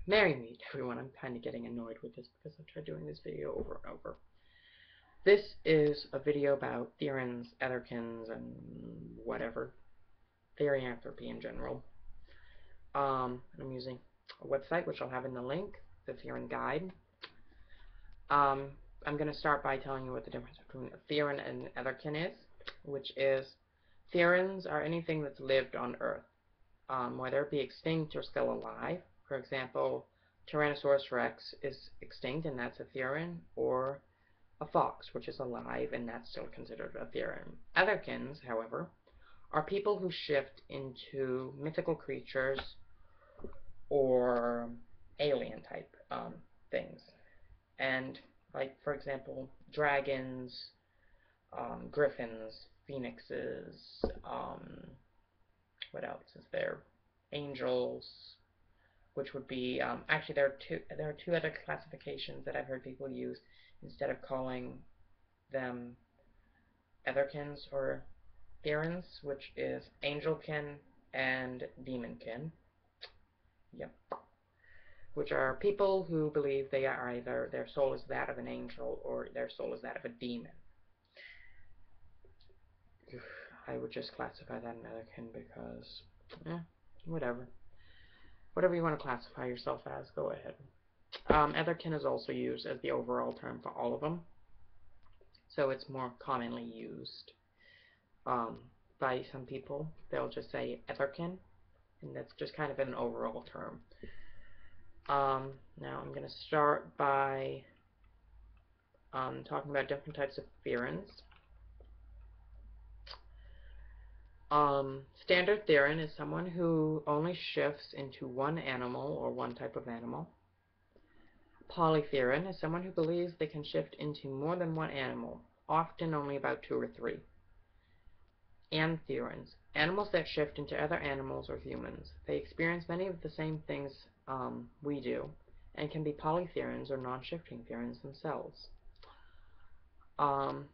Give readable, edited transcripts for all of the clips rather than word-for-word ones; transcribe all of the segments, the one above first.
Merry meet, everyone. I'm kind of getting annoyed with this because I've tried doing this video over and over. This is a video about therians, otherkins, and whatever. Therianthropy in general. I'm using a website, which I'll have in the link, the Therian Guide. I'm going to start by telling you what the difference between a therian and an otherkin is, which is therians are anything that's lived on Earth, whether it be extinct or still alive. For example, Tyrannosaurus rex is extinct, and that's a therian, or a fox, which is alive, and that's still considered a therian. Otherkins, however, are people who shift into mythical creatures or alien type things. And, like, for example, dragons, griffins, phoenixes, what else is there? Angels, which would be, actually there are two other classifications that I've heard people use instead of calling them otherkins or therians, which is angelkin and demonkin. Yep. Which are people who believe they are either their soul is that of an angel or their soul is that of a demon. I would just classify that in otherkin because, whatever. Whatever you want to classify yourself as, go ahead. Otherkin is also used as the overall term for all of them, so it's more commonly used by some people. They'll just say otherkin, and that's just kind of an overall term. Now I'm going to start by talking about different types of therians. Standard therian is someone who only shifts into one animal or one type of animal. Polytherian is someone who believes they can shift into more than one animal, often only about 2 or 3. Antherians, animals that shift into other animals or humans. They experience many of the same things we do, and can be polytherians or non-shifting therians themselves.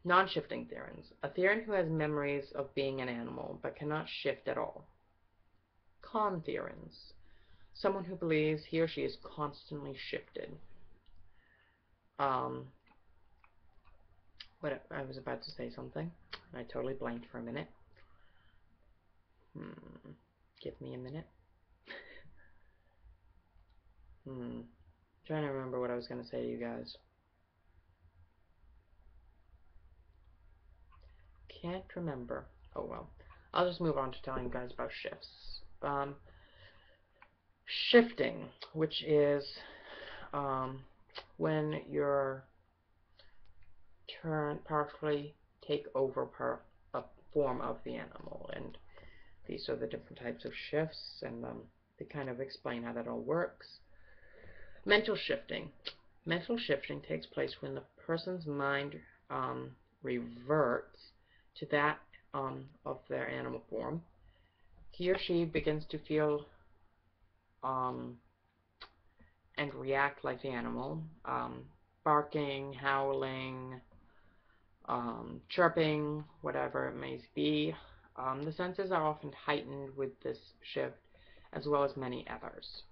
Non-shifting therians, a therian who has memories of being an animal but cannot shift at all. Contherians, someone who believes he or she is constantly shifted. I was about to say something, and I totally blanked for a minute. Give me a minute. Trying to remember what I was going to say to you guys. Can't remember. Oh well. I'll just move on to telling you guys about shifts. Shifting, which is when your turn partially take over a form of the animal, and these are the different types of shifts, and they kind of explain how that all works. Mental shifting. Mental shifting takes place when the person's mind reverts to that of their animal form. He or she begins to feel and react like the animal, barking, howling, chirping, whatever it may be. The senses are often heightened with this shift, as well as many others.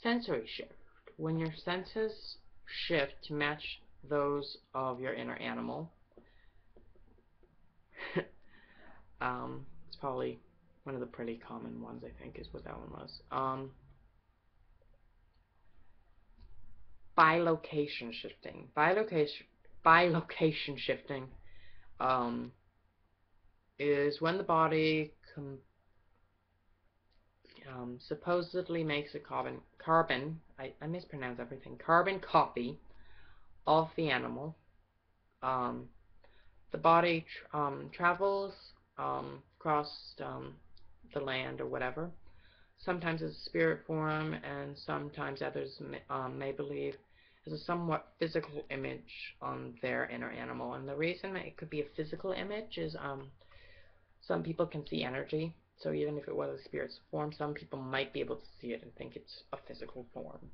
Sensory shift. When your senses shift to match those of your inner animal, it's probably one of the pretty common ones, I think, is what that one was. Bilocation shifting. Bilocation shifting is when the body supposedly makes a carbon I mispronounce everything, carbon copy of the animal. The body travels across the land or whatever, sometimes as a spirit form, and sometimes others may believe as a somewhat physical image on their inner animal. And the reason that it could be a physical image is some people can see energy, so even if it was a spirit's form, some people might be able to see it and think it's a physical form.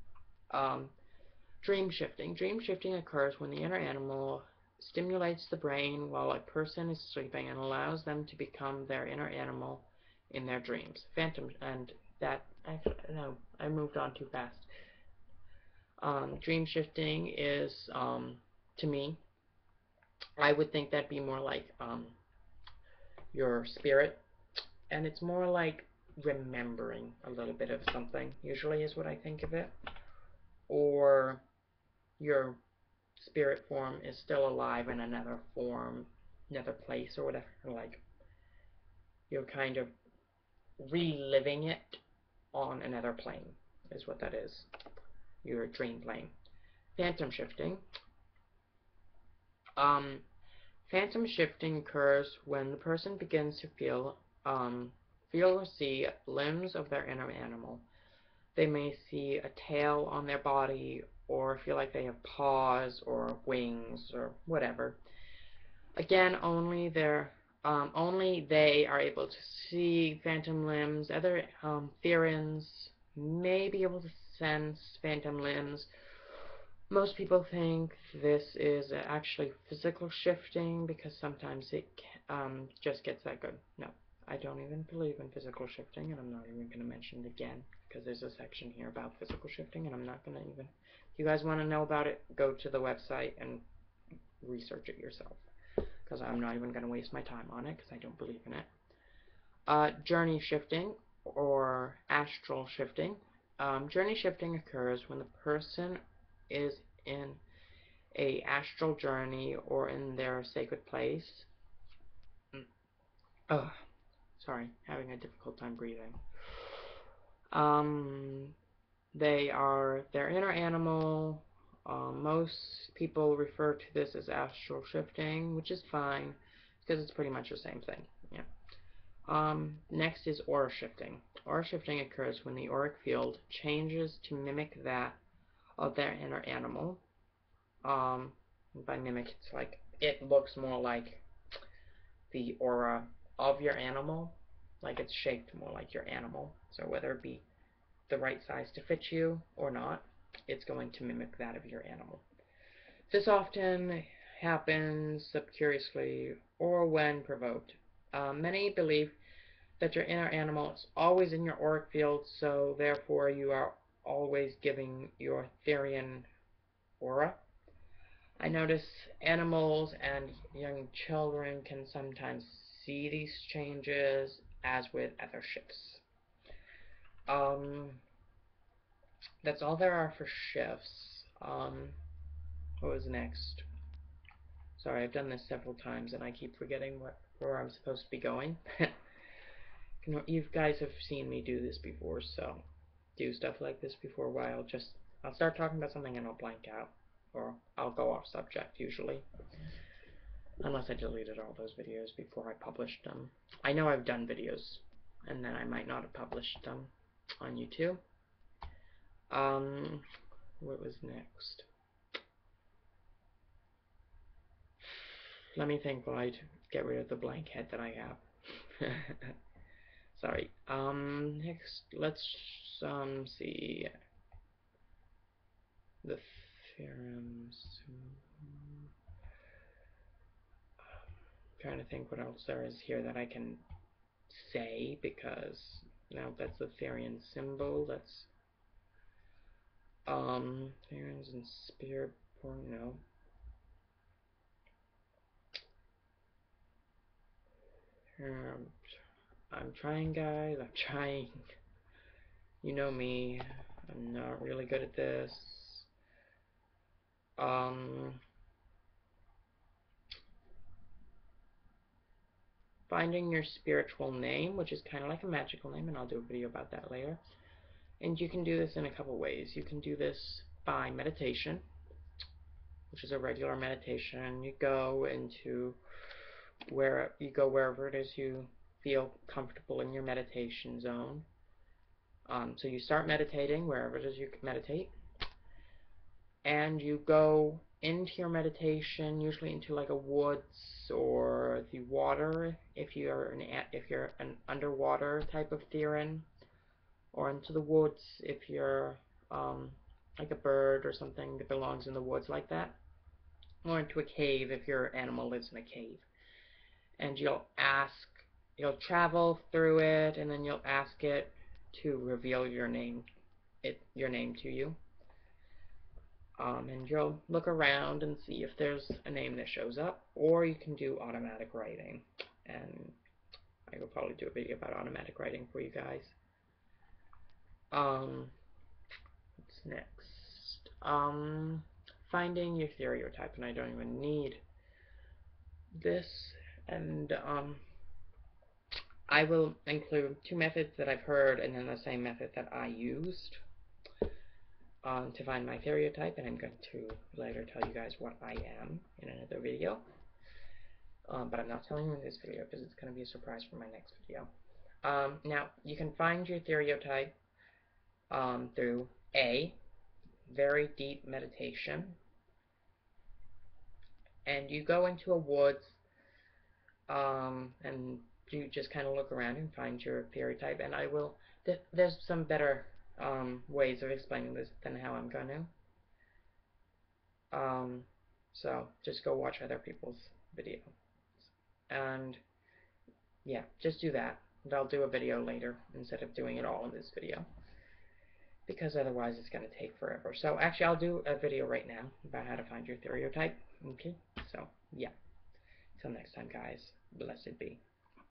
Dream shifting. Dream shifting occurs when the inner animal stimulates the brain while a person is sleeping and allows them to become their inner animal in their dreams. that. Actually, no, I moved on too fast. Dream shifting is, to me, I would think that'd be more like your spirit, and it's more like remembering a little bit of something, usually is what I think of it, or your spirit form is still alive in another form, another place, or whatever. Like you're kind of reliving it on another plane, is what that is. Your dream plane. Phantom shifting. Um, Phantom shifting occurs when the person begins to feel or see limbs of their inner animal. They may see a tail on their body, or feel like they have paws or wings or whatever. Again, only they are able to see phantom limbs. Other therians may be able to sense phantom limbs. Most people think this is actually physical shifting because sometimes it just gets that good. No, I don't even believe in physical shifting, and I'm not even going to mention it again because there's a section here about physical shifting, and I'm not going to even. If you guys want to know about it, go to the website and research it yourself because I'm not even going to waste my time on it because I don't believe in it. Journey shifting or astral shifting. Journey shifting occurs when the person is in a astral journey or in their sacred place. Oh, sorry, having a difficult time breathing. They are their inner animal. Most people refer to this as astral shifting, which is fine because it's pretty much the same thing. Yeah. Next is aura shifting. Aura shifting occurs when the auric field changes to mimic that of their inner animal. By mimic, it's like it looks more like the aura of your animal, like it's shaped more like your animal. So whether it be the right size to fit you or not, it's going to mimic that of your animal. This often happens subcuriously or when provoked. Many believe that your inner animal is always in your auric field, so therefore you are always giving your therian aura. I notice animals and young children can sometimes see these changes, as with other shifts. That's all there are for shifts. What was next? Sorry, I've done this several times and I keep forgetting where I'm supposed to be going. You guys have seen me do this before, so do stuff like this before a while. I'll start talking about something and I'll blank out, or I'll go off subject usually. Unless I deleted all those videos before I published them. I know I've done videos, and then I might not have published them on YouTube. What was next? Let me think while I get rid of the blank head that I have. Sorry. Next, let's see. The theorems. Trying to think what else there is here that I can say, because now that's the therian symbol. That's therians and spirit porn. No. I'm trying, guys. I'm trying. You know me. I'm not really good at this. Finding your spiritual name, which is kind of like a magical name, and I'll do a video about that later. And you can do this in a couple ways. You can do this by meditation, which is a regular meditation. You go wherever it is you feel comfortable in your meditation zone. So you start meditating wherever it is you meditate, and you go into your meditation, usually into like a woods or the water if you're an underwater type of therian, or into the woods if you're like a bird or something that belongs in the woods like that, or into a cave if your animal lives in a cave. And you'll travel through it, and then you'll ask it to reveal your name to you. And you'll look around and see if there's a name that shows up, or you can do automatic writing. And I will probably do a video about automatic writing for you guys. What's next? Finding your stereotype, and I don't even need this. And I will include two methods that I've heard, and then the same method that I used to find my stereotype, and I'm going to later tell you guys what I am in another video. But I'm not telling you in this video because it's going to be a surprise for my next video. Now, you can find your stereotype through A, very deep meditation, and you go into a woods and you just kind of look around and find your stereotype, and I will, there's some better ways of explaining this than how I'm going to. So just go watch other people's videos. And yeah, just do that. And I'll do a video later instead of doing it all in this video, because otherwise it's going to take forever. So actually I'll do a video right now about how to find your stereotype. Okay, so yeah. Till next time, guys. Blessed be.